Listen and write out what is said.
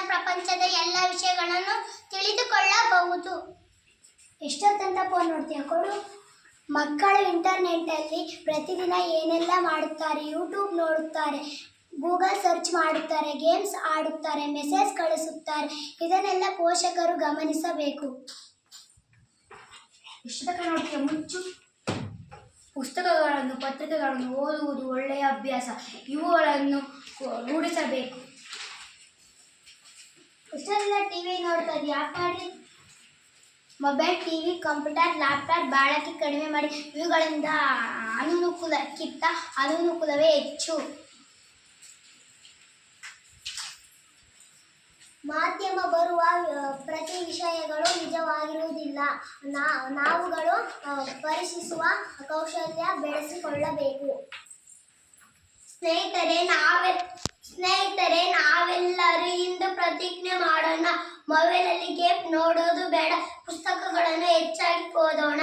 ಪ್ರಪಂಚದ ಎಲ್ಲ ವಿಷಯಗಳನ್ನು ತಿಳಿದುಕೊಳ್ಳಬಹುದು. ಎಷ್ಟೊತ್ತಂತ ಫೋನ್ ನೋಡ್ತೀಯ ಕೊಡು. ಮಕ್ಕಳು ಇಂಟರ್ನೆಟ್ಟಲ್ಲಿ ಪ್ರತಿದಿನ ಏನೆಲ್ಲ ಮಾಡುತ್ತಾರೆ? ಯೂಟ್ಯೂಬ್ ನೋಡುತ್ತಾರೆ, ಗೂಗಲ್ ಸರ್ಚ್ ಮಾಡುತ್ತಾರೆ, ಗೇಮ್ಸ್ ಆಡುತ್ತಾರೆ, ಮೆಸೇಜ್ ಕಳಿಸುತ್ತಾರೆ. ಇದನ್ನೆಲ್ಲ ಪೋಷಕರು ಗಮನಿಸಬೇಕು. ಎಷ್ಟೊತ್ತಂಕ ನೋಡ್ತೀಯ? ಮುಚ್ಚು. ಪುಸ್ತಕಗಳನ್ನು ಪತ್ರಿಕೆಗಳನ್ನು ಓದುವುದು ಒಳ್ಳೆಯ ಅಭ್ಯಾಸ. ಇವುಗಳನ್ನು ರೂಢಿಸಬೇಕು. ಇಷ್ಟೆಲ್ಲ ಟಿವಿ ನೋಡ್ತಾ ಇದೆಯಾ? ಆಫ್ ಮಾಡಿ. ಮೊಬೈಲ್, ಟಿವಿ, ಕಂಪ್ಯೂಟರ್, ಲ್ಯಾಪ್ಟಾಪ್ ಬಳಕೆ ಕಡಿಮೆ ಮಾಡಿ. ಇವುಗಳಿಂದ ಅನುಕೂಲಕ್ಕಿಂತ ಅನಾನುಕೂಲವೇ ಹೆಚ್ಚು. ಮಾಧ್ಯಮ ಬರುವ ಪ್ರತಿ ವಿಷಯಗಳು ನಿಜವಾಗಿರುವುದಿಲ್ಲ. ನಾವುಗಳು ಪರೀಕ್ಷಿಸುವ ಕೌಶಲ್ಯ ಬೆಳೆಸಿಕೊಳ್ಳಬೇಕು. ಸ್ನೇಹಿತರೆ ನಾವೆಲ್ಲರೂ ಇಂದು ಪ್ರತಿಜ್ಞೆ ಮಾಡೋಣ. ಮೊಬೈಲಲ್ಲಿ ಗೇಮ್ ನೋಡೋದು ಬೇಡ, ಪುಸ್ತಕಗಳನ್ನು ಹೆಚ್ಚಾಗಿ ಓದೋಣ.